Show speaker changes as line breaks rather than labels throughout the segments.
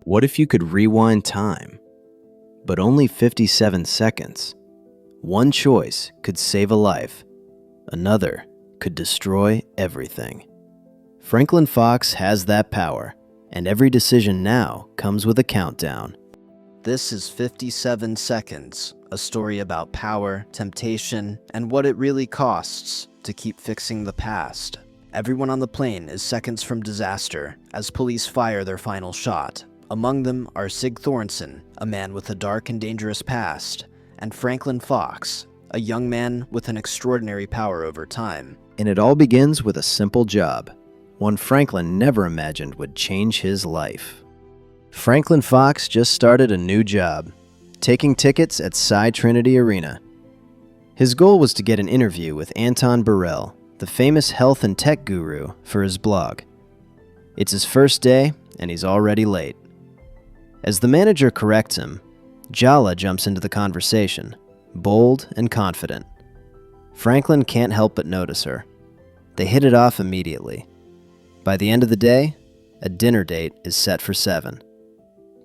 What if you could rewind time? But only 57 seconds. One choice could save a life. Another could destroy everything. Franklin Fox has that power, and every decision now comes with a countdown.
This is 57 Seconds, a story about power, temptation, and what it really costs to keep fixing the past. Everyone on the plane is seconds from disaster as police fire their final shot. Among them are Sig Thornton, a man with a dark and dangerous past, and Franklin Fox, a young man with an extraordinary power over time.
And it all begins with a simple job, one Franklin never imagined would change his life. Franklin Fox just started a new job, taking tickets at Cy Trinity Arena. His goal was to get an interview with Anton Burrell, the famous health and tech guru, for his blog. It's his first day, and he's already late. As the manager corrects him, Jala jumps into the conversation, bold and confident. Franklin can't help but notice her. They hit it off immediately. By the end of the day, a dinner date is set for 7.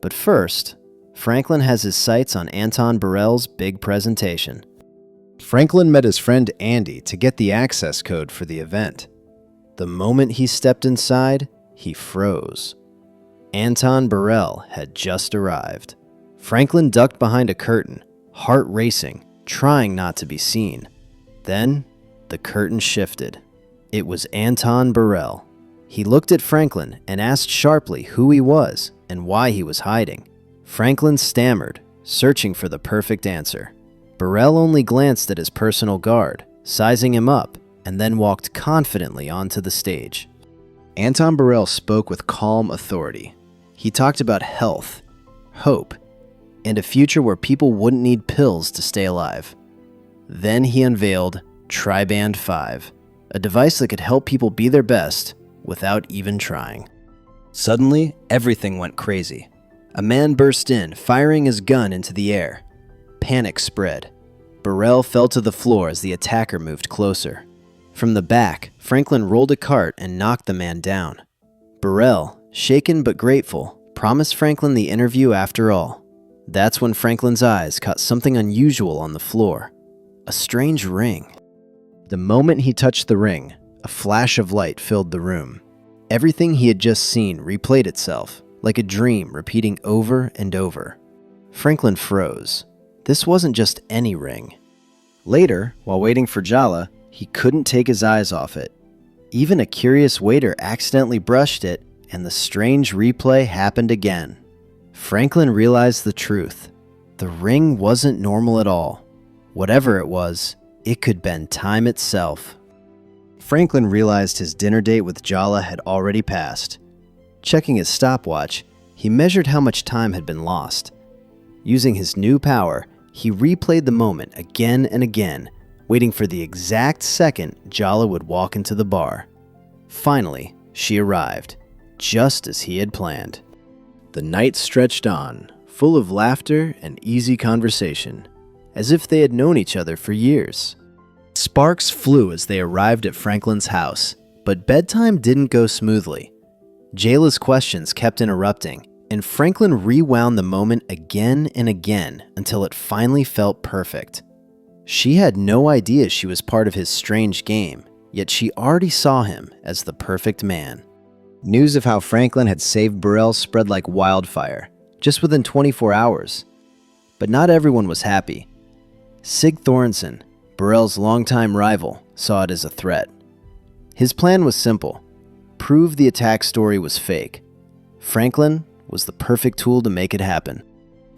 But first, Franklin has his sights on Anton Burrell's big presentation. Franklin met his friend Andy to get the access code for the event. The moment he stepped inside, he froze. Anton Burrell had just arrived. Franklin ducked behind a curtain, heart racing, trying not to be seen. Then, the curtain shifted. It was Anton Burrell. He looked at Franklin and asked sharply who he was and why he was hiding. Franklin stammered, searching for the perfect answer. Burrell only glanced at his personal guard, sizing him up, and then walked confidently onto the stage. Anton Burrell spoke with calm authority. He talked about health, hope, and a future where people wouldn't need pills to stay alive. Then he unveiled Triband 5, a device that could help people be their best without even trying. Suddenly, everything went crazy. A man burst in, firing his gun into the air. Panic spread. Burrell fell to the floor as the attacker moved closer. From the back, Franklin rolled a cart and knocked the man down. Burrell, shaken but grateful, promised Franklin the interview after all. That's when Franklin's eyes caught something unusual on the floor. A strange ring. The moment he touched the ring, a flash of light filled the room. Everything he had just seen replayed itself, like a dream repeating over and over. Franklin froze. This wasn't just any ring. Later, while waiting for Jala, he couldn't take his eyes off it. Even a curious waiter accidentally brushed it, and the strange replay happened again. Franklin realized the truth. The ring wasn't normal at all. Whatever it was, it could bend time itself. Franklin realized his dinner date with Jala had already passed. Checking his stopwatch, he measured how much time had been lost. Using his new power, he replayed the moment again and again, waiting for the exact second Jala would walk into the bar. Finally, she arrived, just as he had planned. The night stretched on, full of laughter and easy conversation, as if they had known each other for years. Sparks flew as they arrived at Franklin's house, but bedtime didn't go smoothly. Jayla's questions kept interrupting, and Franklin rewound the moment again and again until it finally felt perfect. She had no idea she was part of his strange game, yet she already saw him as the perfect man. News of how Franklin had saved Burrell spread like wildfire, just within 24 hours. But not everyone was happy. Sig Thornton, Burrell's longtime rival, saw it as a threat. His plan was simple: prove the attack story was fake. Franklin was the perfect tool to make it happen.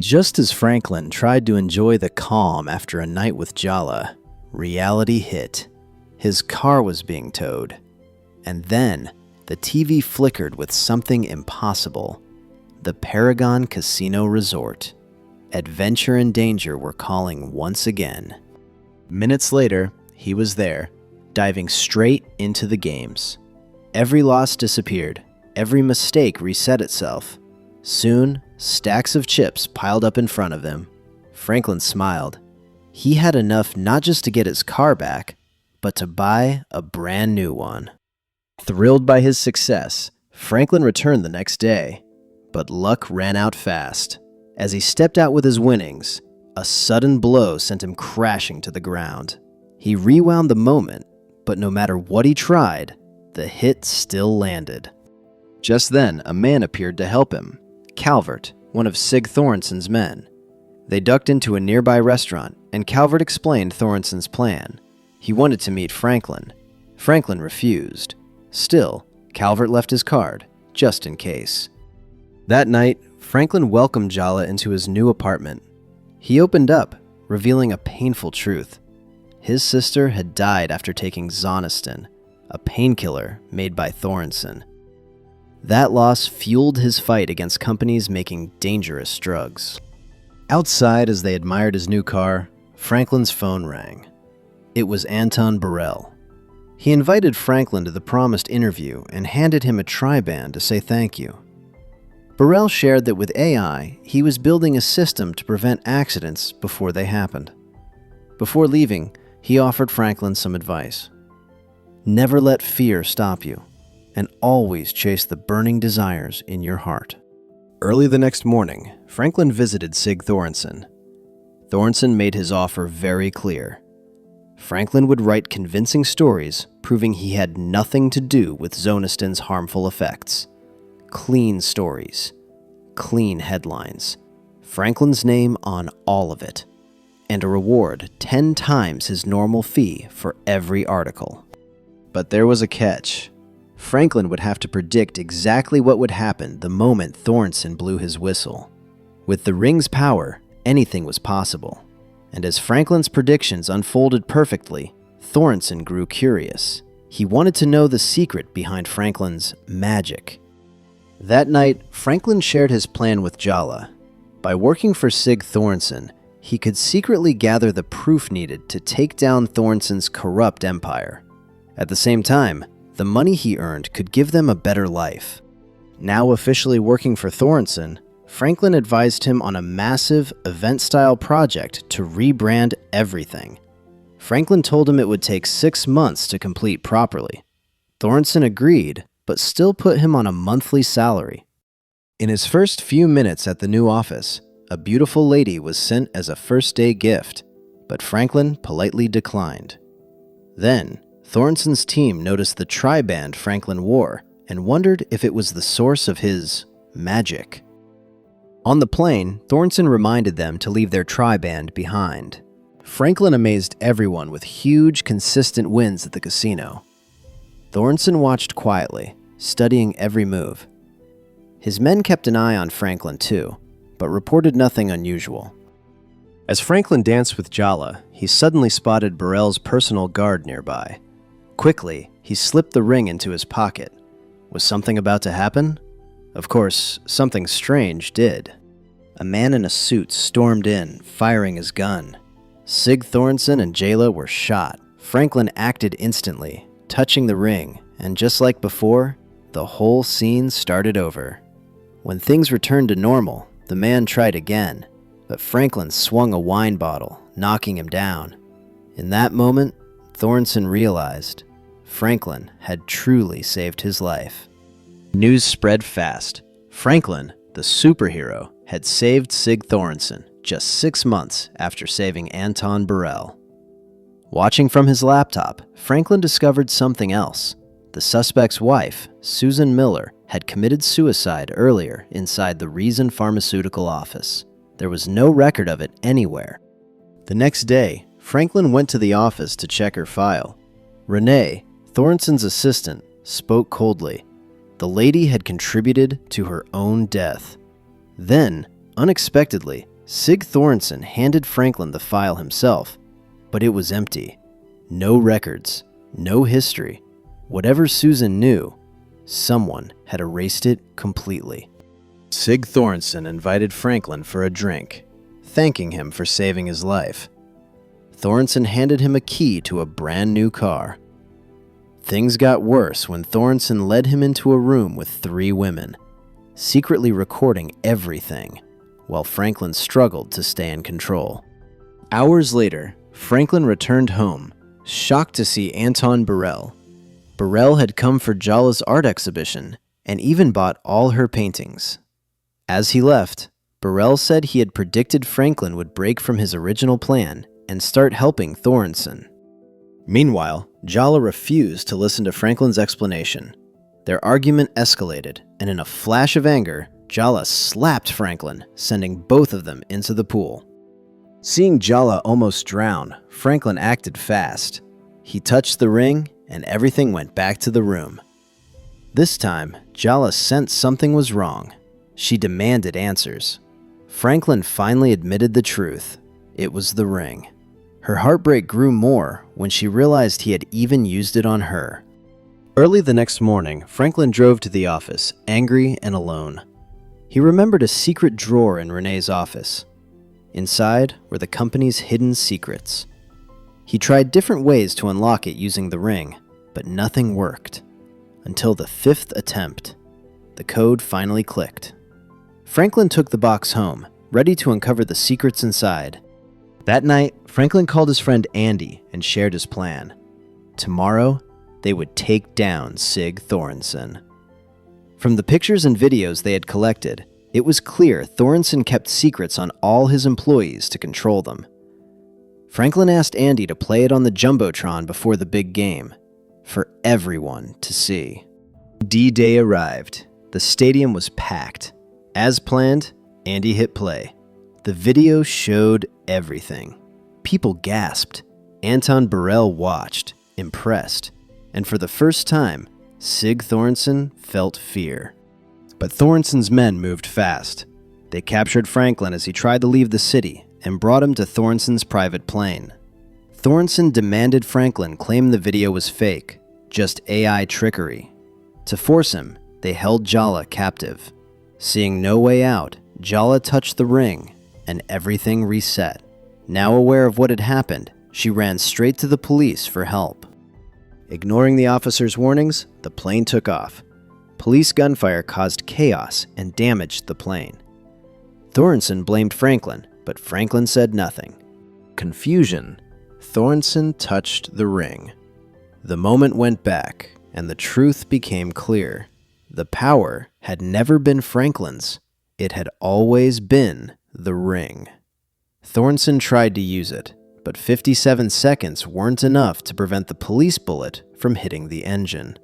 Just as Franklin tried to enjoy the calm after a night with Jala, reality hit. His car was being towed. And then, the TV flickered with something impossible. The Paragon Casino Resort. Adventure and danger were calling once again. Minutes later, he was there, diving straight into the games. Every loss disappeared. Every mistake reset itself. Soon, stacks of chips piled up in front of him. Franklin smiled. He had enough not just to get his car back, but to buy a brand new one. Thrilled by his success, Franklin returned the next day. But luck ran out fast. As he stepped out with his winnings, a sudden blow sent him crashing to the ground. He rewound the moment, but no matter what he tried, the hit still landed. Just then, a man appeared to help him. Calvert, one of Sig Thornson's men. They ducked into a nearby restaurant, and Calvert explained Thornson's plan. He wanted to meet Franklin. Franklin refused. Still, Calvert left his card, just in case. That night, Franklin welcomed Jala into his new apartment. He opened up, revealing a painful truth. His sister had died after taking Zoniston, a painkiller made by Thornson. That loss fueled his fight against companies making dangerous drugs. Outside, as they admired his new car, Franklin's phone rang. It was Anton Burrell. He invited Franklin to the promised interview and handed him a tri-band to say thank you. Burrell shared that with AI, he was building a system to prevent accidents before they happened. Before leaving, he offered Franklin some advice. Never let fear stop you, and always chase the burning desires in your heart. Early the next morning, Franklin visited Sig Thornson. Thornson made his offer very clear. Franklin would write convincing stories proving he had nothing to do with Zoniston's harmful effects. Clean stories. Clean headlines. Franklin's name on all of it. And a reward 10 times his normal fee for every article. But there was a catch. Franklin would have to predict exactly what would happen the moment Thornson blew his whistle. With the ring's power, anything was possible. And as Franklin's predictions unfolded perfectly, Thornson grew curious. He wanted to know the secret behind Franklin's magic. That night, Franklin shared his plan with Jala. By working for Sig Thornson, he could secretly gather the proof needed to take down Thornson's corrupt empire. At the same time, the money he earned could give them a better life. Now officially working for Thornson, Franklin advised him on a massive, event-style project to rebrand everything. Franklin told him it would take 6 months to complete properly. Thornson agreed, but still put him on a monthly salary. In his first few minutes at the new office, a beautiful lady was sent as a first-day gift, but Franklin politely declined. Then, Thornson's team noticed the tri-band Franklin wore and wondered if it was the source of his magic. On the plane, Thornson reminded them to leave their tri-band behind. Franklin amazed everyone with huge, consistent wins at the casino. Thornson watched quietly, studying every move. His men kept an eye on Franklin too, but reported nothing unusual. As Franklin danced with Jala, he suddenly spotted Burrell's personal guard nearby. Quickly, he slipped the ring into his pocket. Was something about to happen? Of course, something strange did. A man in a suit stormed in, firing his gun. Sig Thornson and Jala were shot. Franklin acted instantly, touching the ring, and just like before, the whole scene started over. When things returned to normal, the man tried again, but Franklin swung a wine bottle, knocking him down. In that moment, Thornson realized Franklin had truly saved his life. News spread fast. Franklin, the superhero, had saved Sig Thornson just 6 months after saving Anton Burrell. Watching from his laptop, Franklin discovered something else. The suspect's wife, Susan Miller, had committed suicide earlier inside the Reason Pharmaceutical office. There was no record of it anywhere. The next day, Franklin went to the office to check her file. Renee, Thornson's assistant, spoke coldly. The lady had contributed to her own death. Then, unexpectedly, Sig Thornson handed Franklin the file himself, but it was empty. No records, no history. Whatever Susan knew, someone had erased it completely. Sig Thornson invited Franklin for a drink, thanking him for saving his life. Thornson handed him a key to a brand new car. Things got worse when Thornson led him into a room with 3 women, secretly recording everything, while Franklin struggled to stay in control. Hours later, Franklin returned home, shocked to see Anton Burrell. Burrell had come for Jala's art exhibition and even bought all her paintings. As he left, Burrell said he had predicted Franklin would break from his original plan and start helping Thorensen. Meanwhile, Jala refused to listen to Franklin's explanation. Their argument escalated, and in a flash of anger, Jala slapped Franklin, sending both of them into the pool. Seeing Jala almost drown, Franklin acted fast. He touched the ring, and everything went back to the room. This time, Jala sensed something was wrong. She demanded answers. Franklin finally admitted the truth. It was the ring. Her heartbreak grew more when she realized he had even used it on her. Early the next morning, Franklin drove to the office, angry and alone. He remembered a secret drawer in Renee's office. Inside were the company's hidden secrets. He tried different ways to unlock it using the ring, but nothing worked. Until the 5th attempt, the code finally clicked. Franklin took the box home, ready to uncover the secrets inside. That night, Franklin called his friend Andy and shared his plan. Tomorrow, they would take down Sig Thorensen. From the pictures and videos they had collected, it was clear Thorensen kept secrets on all his employees to control them. Franklin asked Andy to play it on the Jumbotron before the big game, for everyone to see. D-Day arrived. The stadium was packed. As planned, Andy hit play. The video showed everything. People gasped. Anton Burrell watched, impressed. And for the first time, Sig Thorensen felt fear. But Thorensen's men moved fast. They captured Franklin as he tried to leave the city and brought him to Thorensen's private plane. Thorensen demanded Franklin claim the video was fake, just AI trickery. To force him, they held Jala captive. Seeing no way out, Jala touched the ring, and everything reset. Now aware of what had happened, she ran straight to the police for help. Ignoring the officer's warnings, the plane took off. Police gunfire caused chaos and damaged the plane. Thorensen blamed Franklin, but Franklin said nothing. Confusion. Thorensen touched the ring. The moment went back, and the truth became clear. The power had never been Franklin's. It had always been the ring. Thorensen tried to use it, but 57 seconds weren't enough to prevent the police bullet from hitting the engine.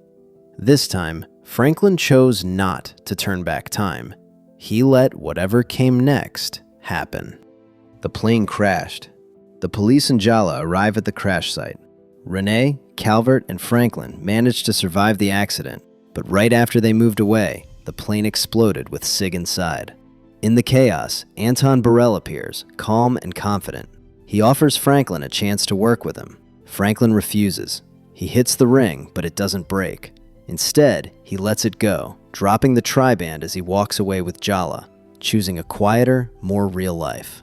This time, Franklin chose not to turn back time. He let whatever came next happen. The plane crashed. The police and Jala arrive at the crash site. Renee, Calvert, and Franklin managed to survive the accident, but right after they moved away, the plane exploded with Sig inside. In the chaos, Anton Burrell appears, calm and confident. He offers Franklin a chance to work with him. Franklin refuses. He hits the ring, but it doesn't break. Instead, he lets it go, dropping the triband as he walks away with Jala, choosing a quieter, more real life.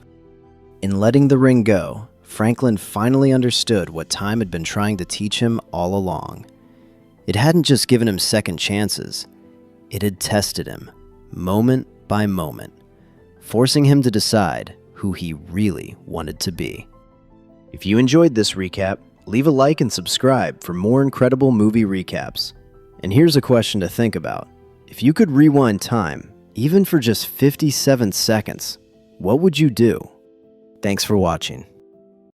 In letting the ring go, Franklin finally understood what time had been trying to teach him all along. It hadn't just given him second chances. It had tested him, moment by moment, forcing him to decide who he really wanted to be. If you enjoyed this recap, leave a like and subscribe for more incredible movie recaps. And here's a question to think about. If you could rewind time, even for just 57 seconds, what would you do? Thanks for watching.